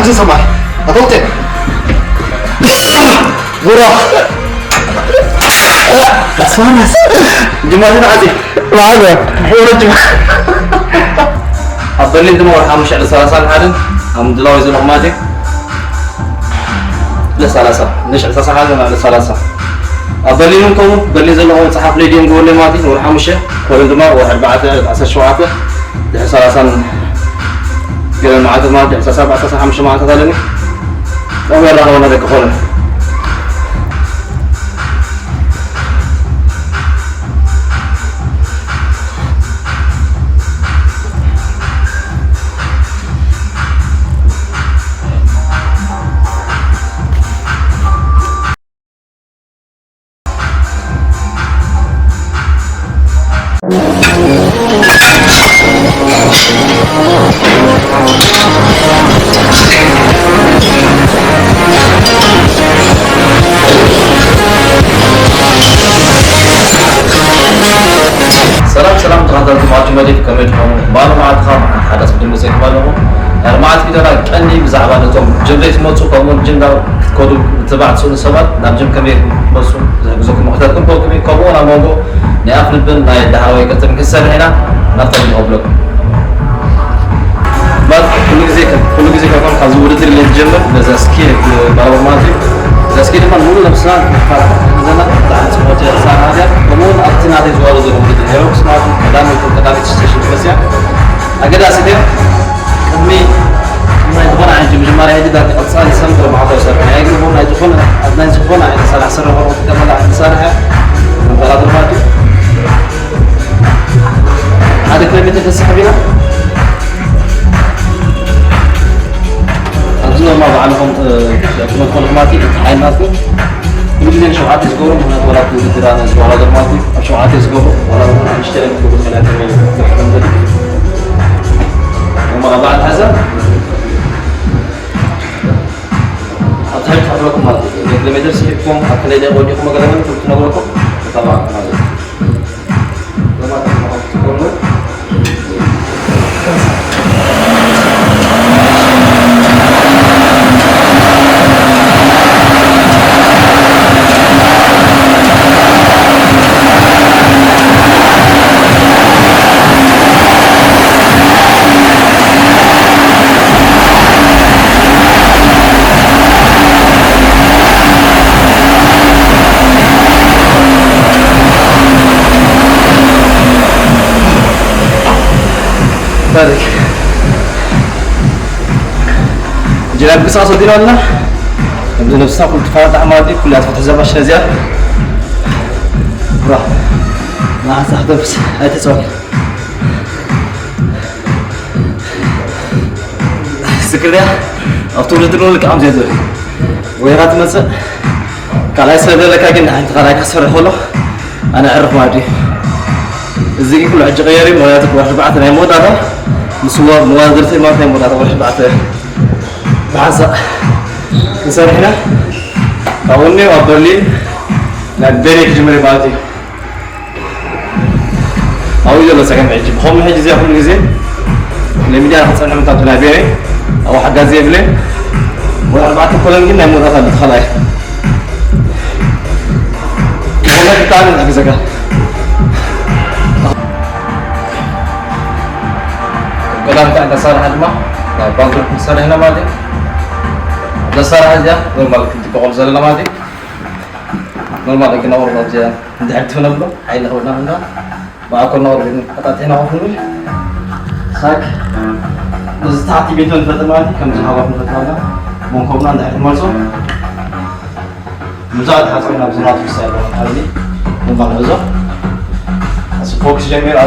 عندي سماح أطلتي برا سوانس جمالنا عادي معنا حول الجمال أفضل لي دموع حامش على سلاسل هذا هم دلوا يزن أماتي لسلاسل ليش على سلاسل هذا على سلاسل أفضل لي منكم بل زلوا صحاب لي دين قول لي ماتي ورحمشه كل دموع واحد بعده عسى شواته ده سلاسل قال معاك ما أدري أساس أساس حمش معاك ثاني أو يلا هو نذاك خونه سلام تقدروا معكم مدير كميتكم بالو معك خام حدث بدون زي بالو يعني ما عاد كده كأني بزعبان توم جملة موتو كمون جملة كودو تبعت سون سبات نام جم كمية بسوا زوجكم مختاركم كم كمية كمون أمامه نأخذ البن لا يدعوا يكتب كسر هنا نفتح الأبلغ بعد كل جزء كمان خازورة اللي الجمل لزاسكي بالو ماتي زاسكي ده من مول نفسنا زنا تعال سموتي صار هذا كمون أكتنا هذا زوال زوال مدة هيروكس ما كلام كلام تستشير بس يا أقدر أسير كمي ما يدخل عن جمجمة هذه ده أتصال سنتر مع هذا الشيء يعني يقولون يدخل أدنى يدخل عن سنة سنة وقت كمان عن سنة من ثلاث مرات هذا كلمة تسحبينا أظن ما بعلمهم كم كلماتي عيناتي كل شو عاتس قولهم هنا ولا تقول ترانا ولا درماتي شو عاتس قولهم ولا نشتري نقول خلينا نعمل وما بعد هذا أتحب حضراتكم هذا لما يدرس فيكم أكل إذا وجهكم أقرأ من كنت نقولكم طبعا هذا لما تقولون بارك جلاب قصاص ودينا لنا نبدأ نفسنا كل تفاوت أعمادي كلها تفتح زباش نزياد راح ما أستحضر بس هاي تسوي سكريا أفتول تدرون لك عم زيادوري ويرات مسا كلا يسرد لك أجن أنت قرأي كسر حوله أنا أعرف ما أدري الزيك كل حاجة غيري موياتك واحد بعثنا يموت هذا مسوا موادرتي ما في موت هذا واحد بعثه بعثة نصير هنا أولني وأبرلين نبدأ جمري بعدي أول جلسة سكن عجيب هم هيجي زي هم نزين لما جاء حصل نعمل تطلع بيني أو حاجة زي بلي وأنا بعد كلهم كنا يموت هذا بتخلاه والله كتاني أبي زكاة كلام كأنت صار هالما بانكر صار هنا ما دي ده صار هذا نورمال كنت بقول زلنا ما دي نورمال لكن أول ما جاء دعت هنا بلو عين هنا هنا ما أكون نور قطعت هنا وفنوش ساك بس تعطي بيتون فترة ما دي كم جهة من فترة هذا ممكن عند أحد مرسو مزاد حسبنا بزنات في السائل هذه نورمال بزو بس فوكس جميل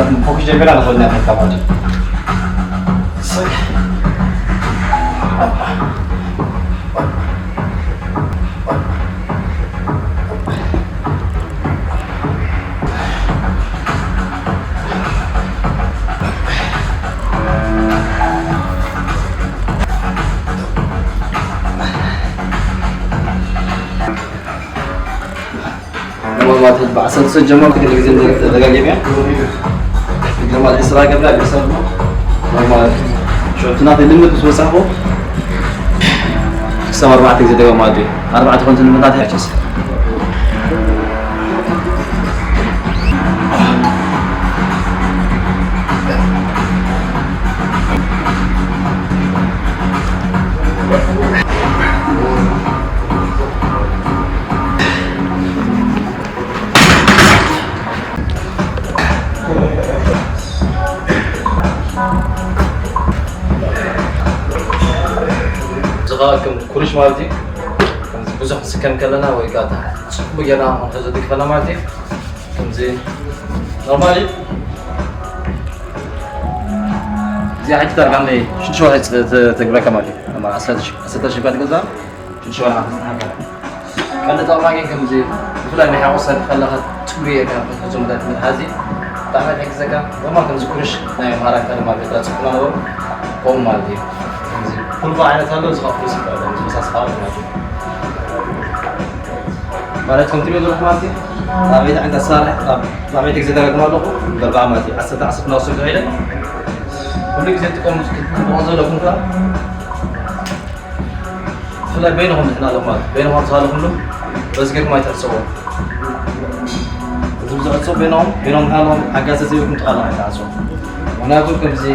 على خلنا في الكاميرا ما تتبع أساس الجمال كده اللي زين دقائق يبيع الجمال إسراء قبل إسراء ما شو تنادي لمت بس وسحبه كسب 4 جزء دقيقة مادي 4 كنت المنطقة هيجس زغاكم كلش مالتي بزح سكن كلنا ويقاطع بقينا هذا فانا مالتي كم زين نورمالي زي حاجة ترجع لي شو هاي تقبل كمالي أما أستاذ بعد كذا شو كان طبعا كم زين فلان يحوصل خلاها تبيه كان زملات من هذه تعمل هيك زكاة وما كان ذكرش نايم هراك أنا ما بيتلا سكنا له قوم مالتي كل واحد ثاني زغاف بس كذا بس أصحاب مالت كنت بيدور حماتي رابيت عند الصالح رابيت زيد رقم له بربع ماتي عصت ناصر غيره كل زيد تكون موظف لكم كا فلا بينهم احنا لهم بينهم صالح كلهم بس كيف ما يتصور زوجة تصور بينهم حالهم حاجة أساسية وكم تقال عند عصور وأنا أقول كم زي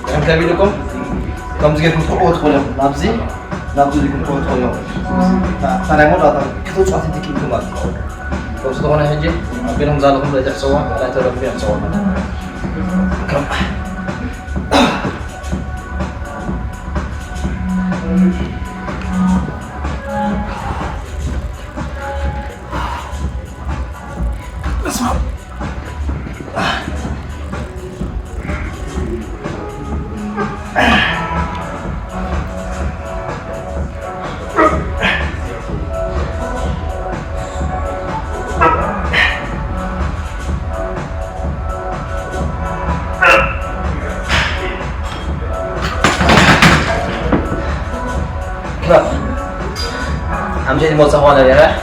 كم تبي لكم كم زي كم تقول نابزي لكم تقول فأنا أقول هذا كتوش عن تديك لكم كم ستقولنا هجي بينهم زالهم لا يحسوا لا ترى فيها يحسوا كم اسمع عم جيت موزع وانا يا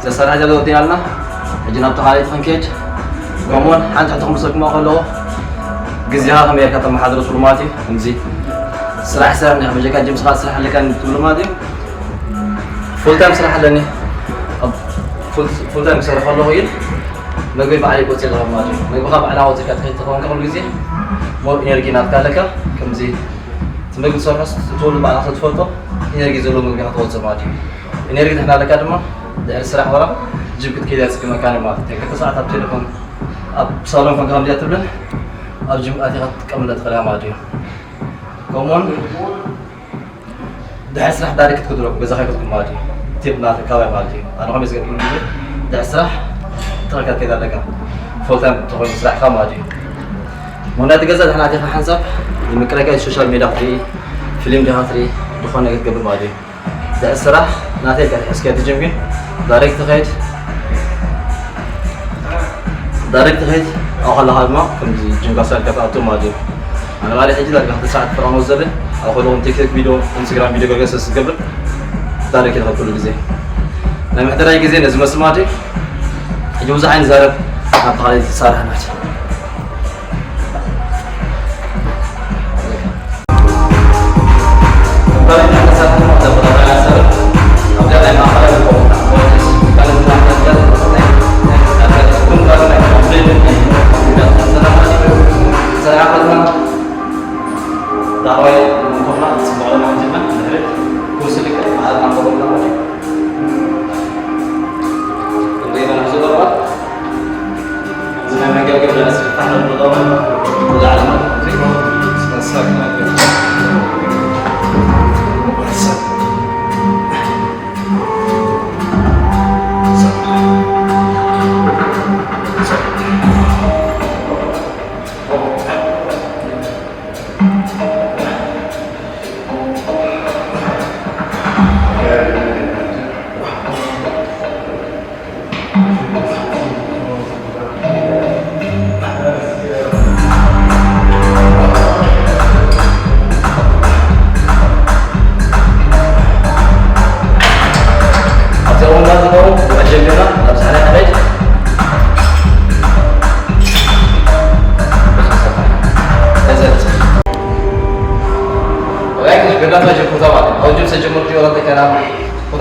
إذا صار حاجة لو ديالنا جينا بتحالي تفنكيج قومون حنت حتى خمسة ما خلوه جزيها هم يركض محاضرة سلماتي نزيد سرح سرحني هم جاك جيم سرح سرح اللي كان سلماتي فول تايم سرح لني فول تايم سرح خلوه يل ما قبل بعلي قلت له ماجي ما يبغى بعنا وزكاة خيط تفهم كم جزيه مور إنرجي ناتكالك كم زي تمرق صارس تقول مع ناس تفوتو إنرجي زلوا من جهة توصل ماجي إنرجي إحنا لك هذا ما ده سرح ورا جيب كده في مكان ما تك ساعات بتليفون بصالون فان كلام جات بلن أرجم أتيقظ كملت خلاه ماجي كمان ده سرح دارك تقدرك بزاف يكون ماجي تبنا تكاوي ماجي أنا خميس قبل ده سرح ترى كده لك فول تايم تقول سرح خام ماجي هنا تجسد احنا عارفين حسب المكركة السوشيال ميديا في فيلم جهاتري بخونا قبل ماجي ده الصراحة ناتي كان اسكيت جيمين دايركت خيط او خلا هذا ما كم جيم قصر كتاتو ماجي انا مالي حجي لك 9 فرانك وزبل او خلوهم تيك توك فيديو انستغرام فيديو قصص قبل دايركت خيط كل جزء لما احتراج جزء لازم اسمعتي يجوز عين زارب هذا صار هنا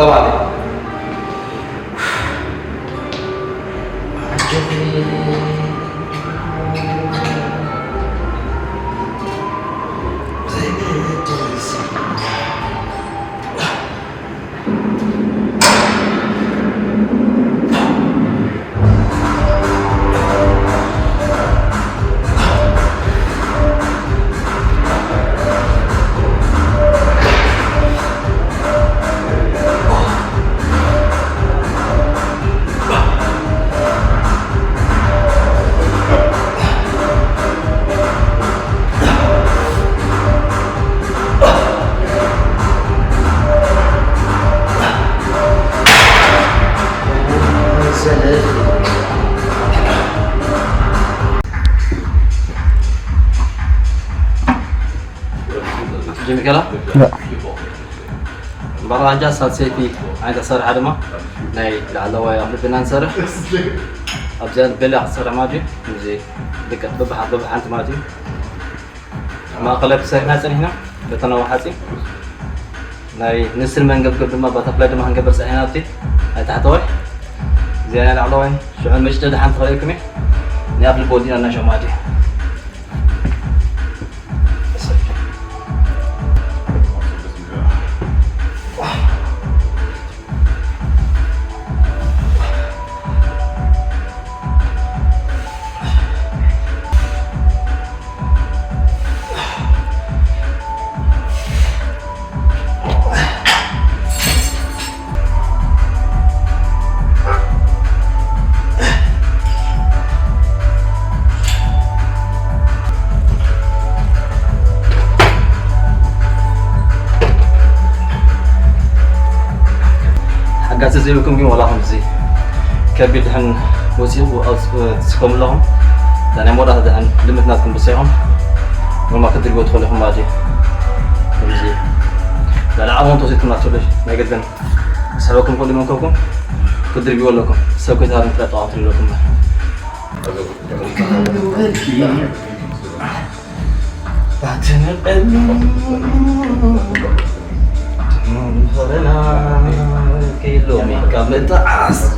طبعا جيمي كلا؟ لا برا جالس سيتي عند صار حدما ناي لعلوا يا بنا نصرح ابزال بلا صار ماجي زي دك ببح انت ماجي ما قلب سينا هنا بتنوع حسي ناي نسل من قبل ما بتفلا دما هنقبر سيناتي هاي تحتوي زين لعلوا شو عن مجد حنت رايكم ني قبل بودينا نشا ماجي قاعد زيكم كم ولا هم زي كبير دحن وزي وتسكم لهم لأن مرة دحن لمت ناتكم بسيهم وما كدروا تدخلهم ماجي زي لا عمون توصيتكم ناتولش ما يقدرن سببكم كل من كوكم كدر بيقول لكم سوكي تهار مثل تعاطي لكم كيلو من قبل تعاس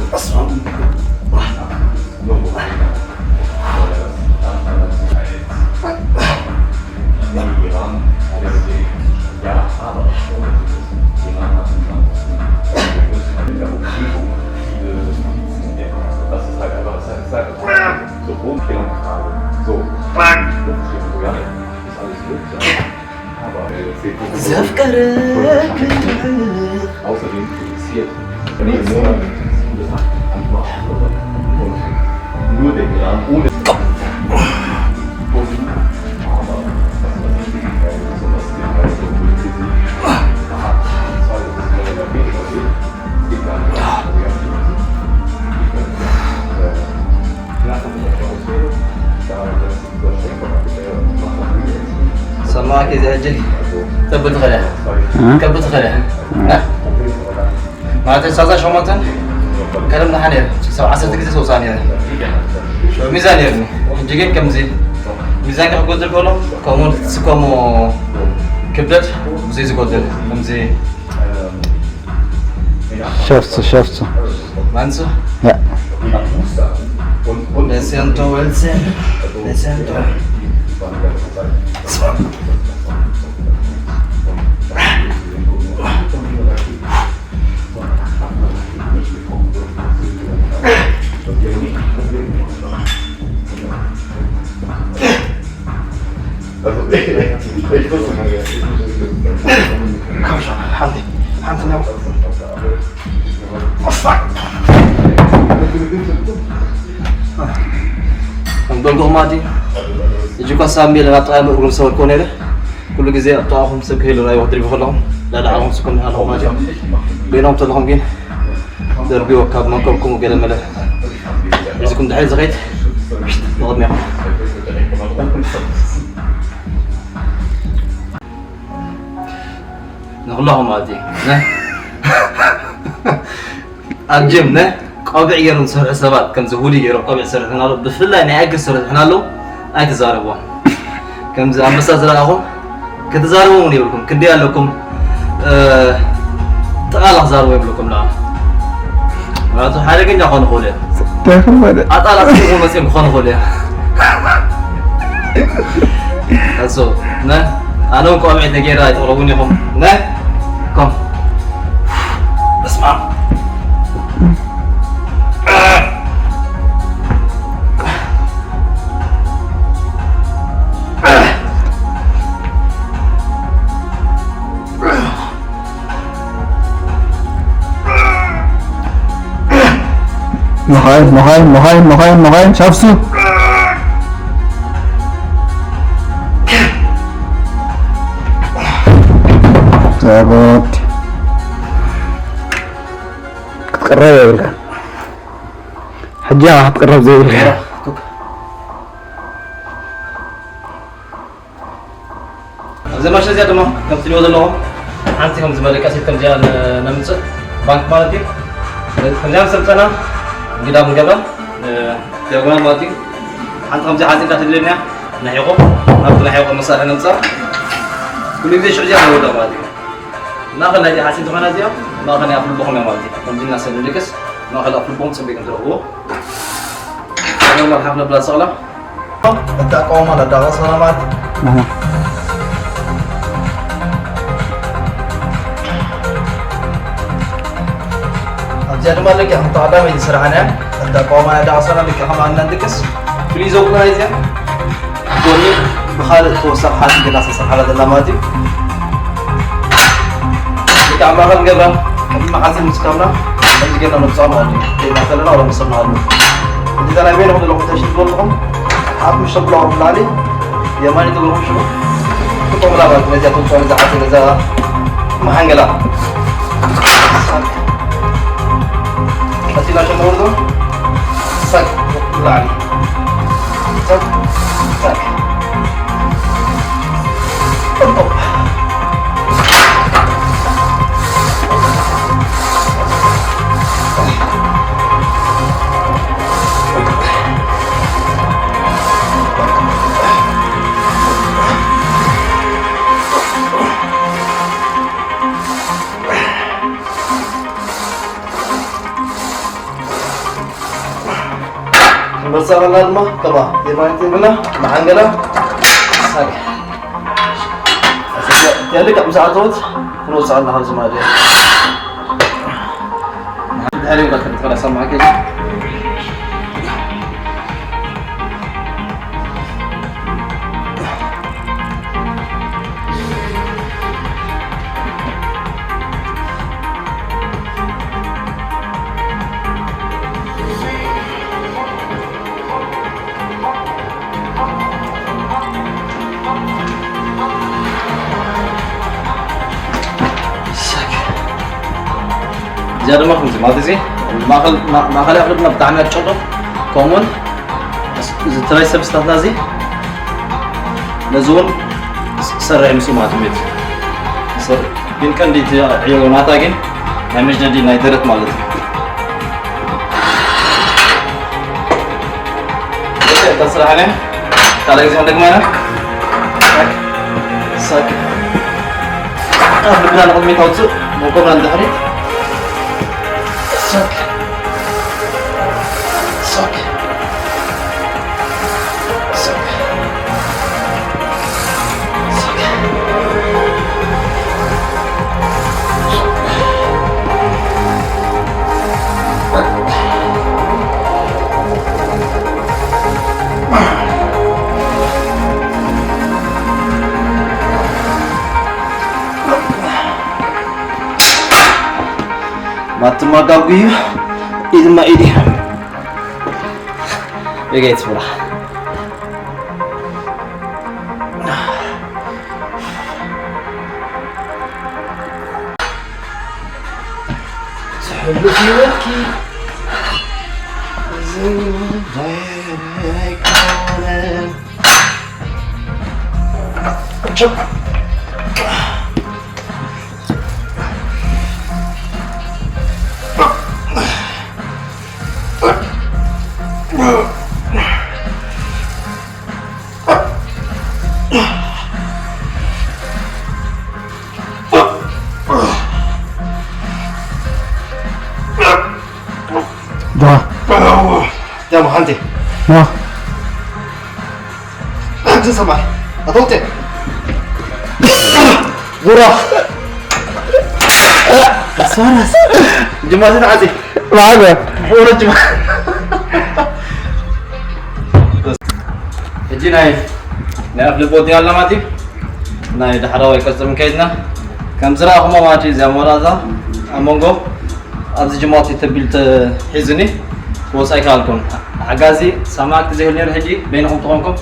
Außerdem produziert in den Monaten nur den Iran ohne. Aber das war die Wichtigkeit, besonders den Teil der Politik hat. Zweitens ist es mehr oder weniger geht. Es geht gar nicht سماك إذا أجل تبت غلا كبت غلا ما تنسى شو متن كلامنا حنير سو 10 كذا سو ثانية شو ميزان يعني جيجين كم زين ميزان كم قدر كلهم كمون سكمو كبدت زي زقدر كم زي شفته مانسو لا لسنتو ولسن لسنتو komm schon, Hand in der نقول مادي يجوك سامي لنا طعام أقول سوى الكونيرة كل جزء أطعهم سكيلو لا يودري بخلهم لا عهم سكون هالهم ماجي بينهم تلهم جين دربي وكاب منكم وقال ملا إذا كنت حيل زغيت نضرب معهم نغلهم مادي الجيم نه قابع يرون سر حسابات كم زهولي يرون قابع سر حنالو بفلا إني أجل سر حنالو أي تزاربوا كم ز أمسا زراهم كتزاربوا مني بكم كدي علىكم تقال هزار وين لكم لا ما حاجة كنا خون خولي أطال أسمعهم مسيم خون خولي أسو نه أنا وكم عيد نجيرة يتقربوني هم نه كم اسمع مهاين شافسو زابط تقرب يا ولد حجاها تقرب زي الغيرة زي ما شاء زيادة ما كم تلي وضع لهم أنت كم زمان لك أسيت كم جال نمت بانك مالتي كم جال سلطنة قدام قبل تيوغنا مالتي أنت كم جال تدلينا نحيقو نبغى نحيقو مسار نمسا كل يدي شو جال وضع مالتي ناخذ نادي حاسين تمانا زيا ناخذ نأكل بخم يا مالتي كم جينا سنوليكس ناخذ أكل بخم سبيك أنت رهو أنا مرحبا بلا صلاة أنت قوم على دعوة سلامات jadi mana yang tak ada di serahana, ada kaum ada asal nak kehamalan nanti kes, please organize ya. Koni bahal tu sahal kita sahal dalam mati. Kita amalkan kita, makasih muskamna, nanti kita nak bersama ni. Kita nak orang bersama ni. Jadi kita nak benar benar kita share dulu. Aku share dulu lagi. Ya mana tu dulu share. Kita mula buat kerja tu soal zakat kerja mahanggalah. Masih langsung murdu, sak, lari, sak, sak, oh. bersama lama, coba, dia main tim mana, mahanggalah, sakit. Dia dekat besar tu, terus salah hal semua dia. Hari ini kita akan sama lagi. زيادة ما فهمت ما تزي ما خلي أغلبنا بتعمل شغل كومون إذا تراي سبستات نازي نزول سرع مسومات ميت سر بين كان دي عيون ما تاجين نعمل جدي نايدرت مالت بس تسرع عليه تعال زي ما عندك معنا ساكت أغلبنا نقول ميتوتسو ممكن عند هري Suck. Suck. Suck. Suck. Mati magawi ilma ini. Begitu pula. Sebelum lagi. Cepat. حنتي ما أنت سمع أطلتي غورة سارس جماعة عادي معاك غورة جماعة جينا هاي نقفل بودي على ماتي ناي دحراوي كسر كيدنا كم زرع هم ماتي زي مرازا أمونغو أبز جماعتي تبيل حزني وسايكالكم عجازي سمعت زي هنير هجي بينهم طعمكم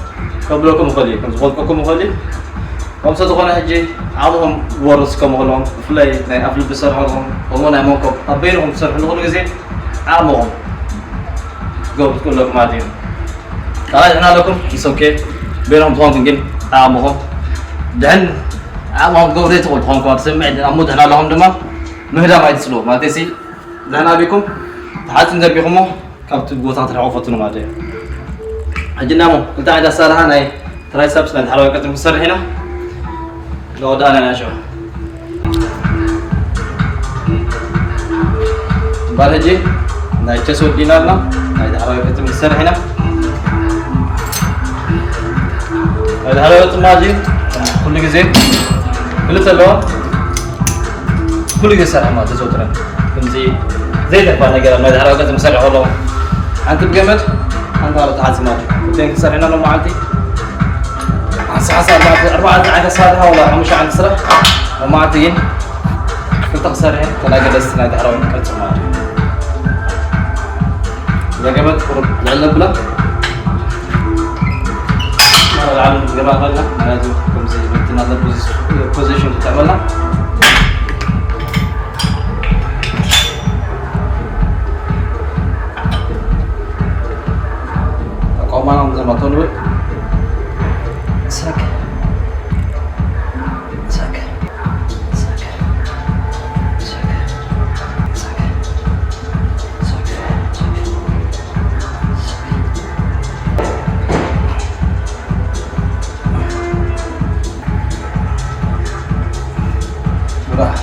قبلكم خلي كم زغلكم خلي كم صدقنا هجي عضهم ورثكم غلهم فلاي ناي أفل بسرعهم ومن أمونكم أبينهم بسرعة نقول جزين عامهم قبل كلكم عادين قال أنا لكم يسوكي بينهم طعمكم جن عامهم دهن عامهم قبل يتقول طعمكم تسمع أمود أنا لهم دم مهدا ما يتسلو ما تسي لهنا بكم تحاتن ذبيكمو كابت بوتات العوفتنا ما دي أجنامو قلت عيدا سارها ناي تراي سابس لان حلوة كتن مصر هنا لو دانا ناشو بارجي ناي تسو دينارنا ناي حلوة كتن مصر هنا ناي حلوة كتن ماجي كل جزين كل تلو كل جزء ما تزودنا كنزي زي تبغى نقرأ ما يدحرق كذا مسرع والله أنت بجمد أنت على تعال ماجي كنتين كسر هنا لما عندي عسى 4 ساعات ولا مش عند سرع وما عندين كنت أخسر هنا كنا جلست نادي حرام كذا ماجي إذا جمد قرب لعلنا بلا ما العالم جرا غلا نادي كم زي بنتنا هذا بوزيشن تعملنا Malam sama tuan dulu. Sak. Sak. Sak. Sak. Sak. Sak. Udah.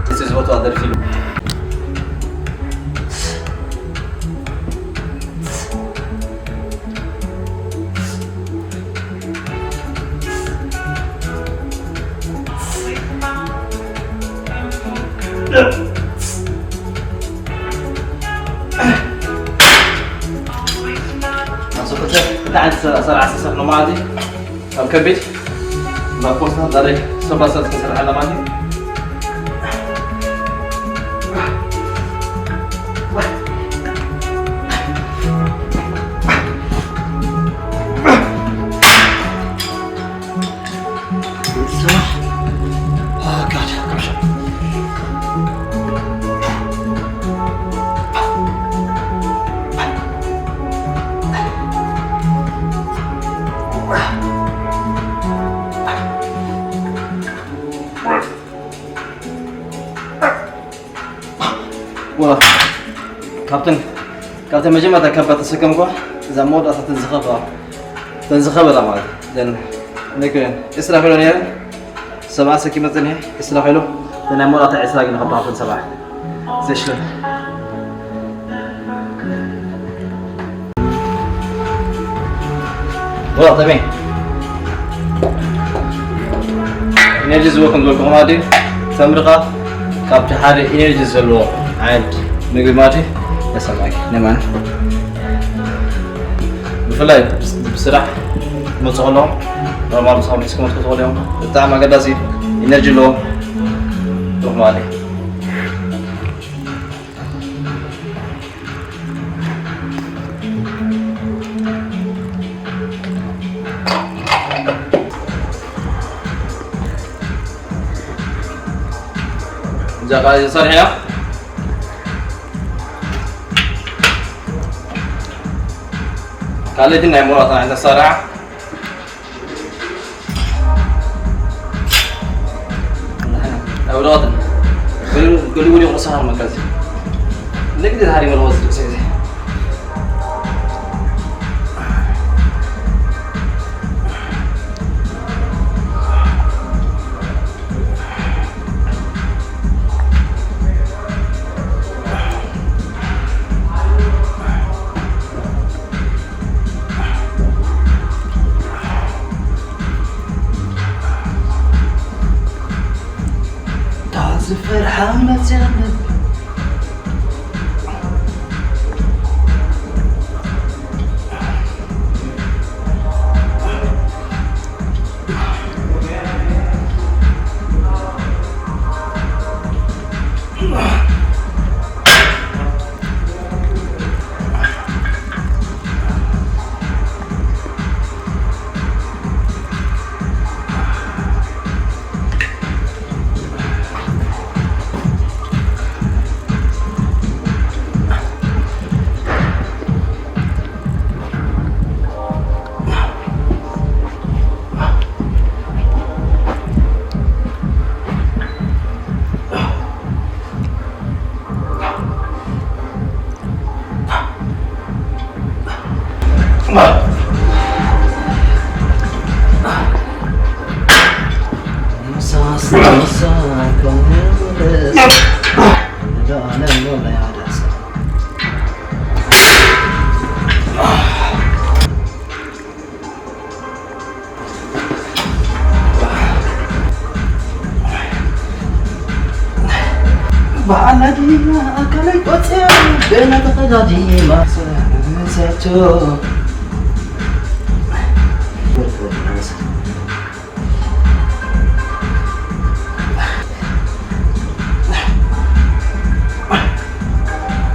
This is what other film. تعال صار عساس إنه ما عادي أو كبد بقصنا داري سبعة كسر على ماني والله كابتن مجمع كابتن سكم كوا زمود أصلا تنزخبة لا مال لأن نكرن إسرع خلون يعني 7 سكيمة تنهي إسرع خلو لأن مرات إسرع جن خبرة في 7 زيشلون والله تمام نرجع زوجكم زوجكم هذه تمرقة كابتن حاري نرجع زلوا عاد نقول ماتي يسمعك نمان بفلاي بسرعة مصغلهم رمال مصغلهم يسكن مصغلهم التعامل قداسي ينرجع له روح مالي جاء صار هنا خليت لنا مرات عندنا صراحة أولادنا قولي قصها المكازي نقدر هاري من وزن سيدي فرحان ما تجنب بعلدينا أكلت وتسير بين تقدادي ما سيتو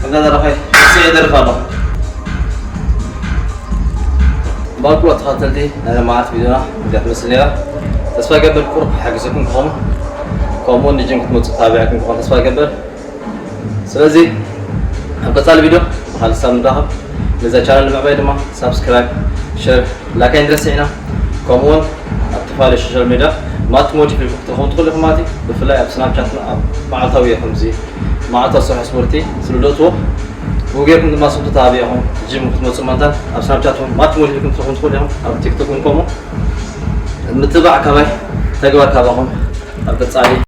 هذا رخي سيد الفضل باكو تخاطلتي أنا ما عرفت فيديونا بدأت مسلية تسفى قبل قرب حاجزكم كومون نجم كنت متابعكم كمان تسفى قبل سلازي أبقى الفيديو وحال سام داهم إذا channel المعبايد ما سبسكرايب شير لايك درسينا كومون اتصال السوشيال ميديا ما تموتي في الوقت تخون تقول لكم ماتي بفلاي أب سناب شات مع طوية خمسي مع تصحيح سبورتي سلودوتو وغيركم ما صوت تابعهم جيم كنت مصممتان أب سناب شات ما تموتي لكم تخون تقول لهم أب تيك توك كومون متابع كمان تجوار كابهم أبقى